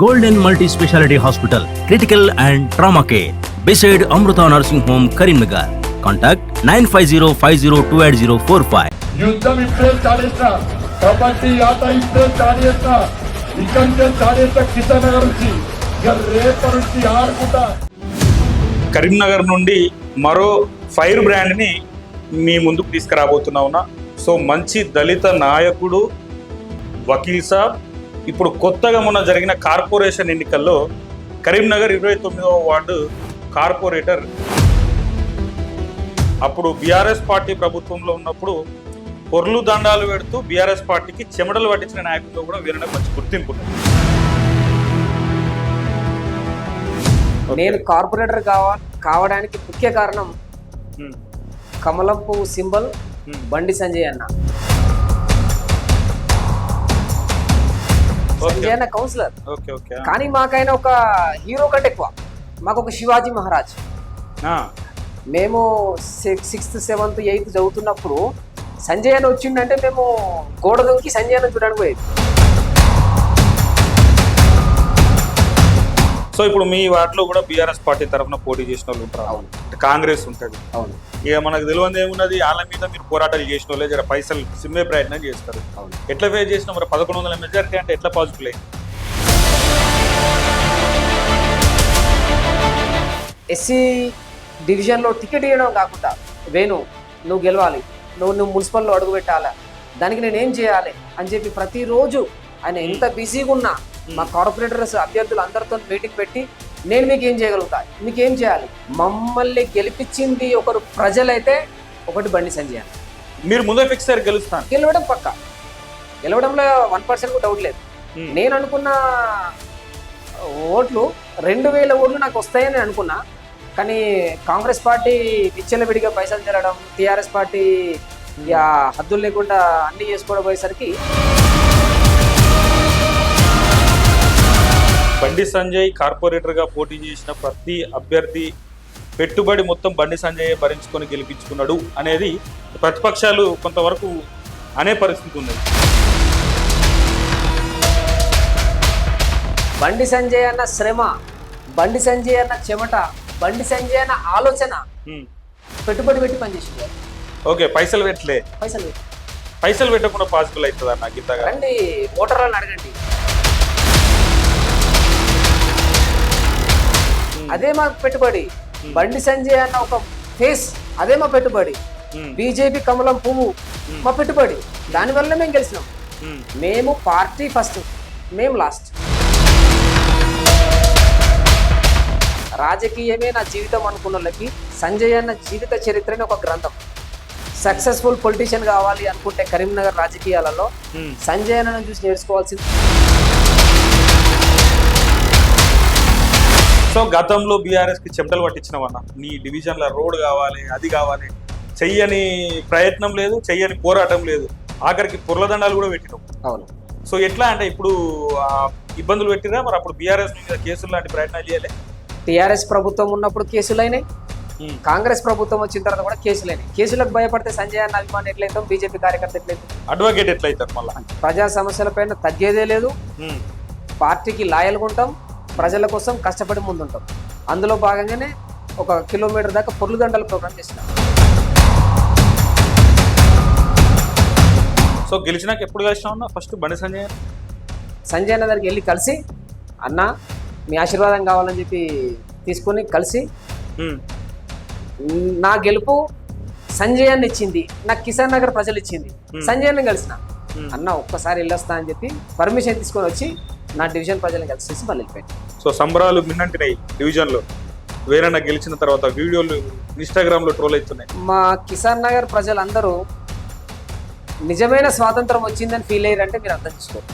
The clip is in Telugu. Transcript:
Golden Multi-Speciality Hospital, Critical and Trauma Care, beside Amruta Nursing Home, Karimnagar. Contact 9505028045. युद्धम इప్పుడే చాలేస్తా కాబట్టి ఆట ఇప్పుడే చాలేస్తా ఇకంటే చాలేస్తా కిషన్ నగర్ నుంచి రేపటి నుంచి ఆడుకుంటా. కరీంనగర్ నుండి మరో ఫైర్ బ్రాండ్ని మీ ముందుకు తీసుకురాబోతున్నా. సో మంచి దళిత నాయకుడు వకీల్ సాబ్ ఇప్పుడు కొత్తగా మొన్న జరిగిన కార్పొరేషన్ ఎన్నికల్లో కరీంనగర్ 29వ వార్డు కార్పొరేటర్, అప్పుడు బీఆర్ఎస్ పార్టీ ప్రభుత్వంలో ఉన్నప్పుడు పొర్లు దండాలు పెడుతూ బీఆర్ఎస్ పార్టీకి చెమటలు పట్టించిన నాయకుల్లో కూడా వీరిని మంచి గుర్తింపు ఉంది. నేను కార్పొరేటర్ కావడానికి ముఖ్య కారణం కమలం పువ్వు సింబల్ బండి సంజయ్ అన్న. సంజయ్ అన్న కౌన్సిలర్, కానీ మాకైనా ఒక హీరో కంటే ఎక్కువ. మాకు ఒక శివాజీ మహారాజ్. మేము 6th 7th 8th చదువుతున్నప్పుడు సంజయ్ అన్న వచ్చిండంటే మేము గోడ దొంగి సంజయ్ అన్న చూడడానికి పోయేది. సో ఇప్పుడు మీ వాటిలో కూడా బీఆర్ఎస్ పార్టీ తరఫున పోటీ చేసిన వాళ్ళు ఉంటారు. అవును. కాంగ్రెస్ ఉంటుంది. అవును. ఇక మనకు తెలియదు ఏమున్నది, వాళ్ళ మీద మీరు పోరాటాలు చేసిన వాళ్ళే జర పైసలు సిమ్మే ప్రయత్నం చేస్తారు. అవును. ఎట్లా ఫేస్ చేసిన మరి 1100 మెజారిటీ అంటే ఎట్లా పాజిబుల్ అయింది? ఎస్సీ డివిజన్లో టికెట్ ఇవ్వడం కాకుండా, వేణు నువ్వు గెలవాలి, నువ్వు మున్సిపల్లో అడుగు పెట్టాలా, దానికి నేనేం చేయాలి అని చెప్పి ప్రతిరోజు ఆయన ఎంత బిజీగా ఉన్నా మా కార్పొరేటర్స్ అభ్యర్థులు అందరితో మీటింగ్ పెట్టి నేను మీకు ఏం చేయగలుగుతా, మీకేం చేయాలి. మమ్మల్ని గెలిపించింది ఒకరు ప్రజలైతే, ఒకటి బండి సంజయ్ అన్న. మీరు ముందే ఫిక్స్ అయ్యారు గెలుస్తాను? గెలవడం పక్క, గెలవడంలో 1% కూడా డౌట్ లేదు. నేను అనుకున్న ఓట్లు 2000 ఓట్లు నాకు వస్తాయని అనుకున్నా. కానీ కాంగ్రెస్ పార్టీ విచ్చలవిడిగా పైసలు తెరడం, టీఆర్ఎస్ పార్టీ హద్దులు లేకుండా అన్ని చేసుకోవడం పోయేసరికి బండి సంజయ్ కార్పొరేటర్గా పోటీ చేసిన ప్రతి అభ్యర్థి పెట్టుబడి మొత్తం బండి సంజయ్ భరించుకొని గెలిపించుకున్నాడు అనేది ప్రతిపక్షాలు కొంతవరకు అనే పరిస్థితి ఉంది. బండి సంజయ్ అన్న శ్రమ, బండి సంజయ్ అన్న చెమట, బండి సంజయ్ అన్న ఆలోచన పెట్టుబడి పెట్టి పనిచేసింది. ఓకే, పైసలు పెట్టలే. పైసలు పెట్టకుండా పాసిబుల్ అవుతుంది అన్న గీతగా? రండి ఓటర్లను అడగండి. అదే మా పెట్టుబడి. బండి సంజయ్ అన్న ఒక ఫేస్, అదే మా పెట్టుబడి. బీజేపీ కమలం పువ్వు మా పెట్టుబడి. దానివల్ల మేము గెలిచినాం. మేము పార్టీ ఫస్ట్, మేము లాస్ట్. రాజకీయమే నా జీవితం అనుకున్న వాళ్ళకి సంజయ్ అన్న జీవిత చరిత్రని ఒక గ్రంథం. సక్సెస్ఫుల్ పొలిటీషియన్ కావాలి అనుకుంటే కరీంనగర్ రాజకీయాలలో సంజయ్ అన్నను చూసి నేర్చుకోవాల్సింది. సో గతంలో బీఆర్ఎస్కి చెమటలు పట్టించినవన్న, నీ డివిజన్లో రోడ్ కావాలి, అది కావాలి, చెయ్యని ప్రయత్నం లేదు, చెయ్యని పోరాటం లేదు, ఆఖరికి పుర్లదండాలు కూడా పెట్టినావు. అవును. సో ఎట్లా అంటే ఇప్పుడు ఇబ్బందులు పెట్టిరా మరి? అప్పుడు బీఆర్ఎస్ మీద కేసులు లాంటి ప్రయత్నాలు చేయలే? టీఆర్ఎస్ ప్రభుత్వం ఉన్నప్పుడు కేసులైనాయి, కాంగ్రెస్ ప్రభుత్వం వచ్చిన తర్వాత కూడా కేసులైనాయి. కేసులకు భయపడితే సంజయ్ అన్న అభిమాని ఎట్లయితాం, బీజేపీ కార్యకర్త ఎట్లయితాం, అడ్వకేట్ ఎట్లయితారు? మళ్ళీ ప్రజా సమస్యలపైన తగ్గేదే లేదు. పార్టీకి లాయల్గా ఉంటాం, ప్రజల కోసం కష్టపడి ముందుంటాం. అందులో భాగంగానే 1 కిలోమీటర్ దాకా పొర్లు దండల ప్రోగ్రామ్ చేసినాం. సో గెలిచినాక ఎప్పుడు కలిసినా ఫస్ట్ బండి సంజయ్ అన్న దగ్గరికి వెళ్ళి కలిసి, అన్న మీ ఆశీర్వాదం కావాలని చెప్పి తీసుకొని కలిసి, నా గెలుపు సంజయ్ అన్న ఇచ్చింది, నాకు కిసాన్ నగర్ ప్రజలు ఇచ్చింది, సంజయ్ అన్న కలిసిన అన్న ఒక్కసారి వెళ్ళొస్తా అని చెప్పి పర్మిషన్ తీసుకొని వచ్చి నా డివిజన్ ప్రజలను కలిసి మళ్ళీ వెళ్ళిపోయాను. సో సంబరాలు మిన్నంటినాయి డివిజన్లో. వేరన్నా గెలిచిన తర్వాత వీడియోలు ఇన్స్టాగ్రామ్లో ట్రోల్ అవుతున్నాయి. మా కిసాన్ నగర్ ప్రజలందరూ నిజమైన స్వాతంత్రం వచ్చిందని ఫీల్ అయ్యారంటే మీరు అర్థం చేసుకోండి.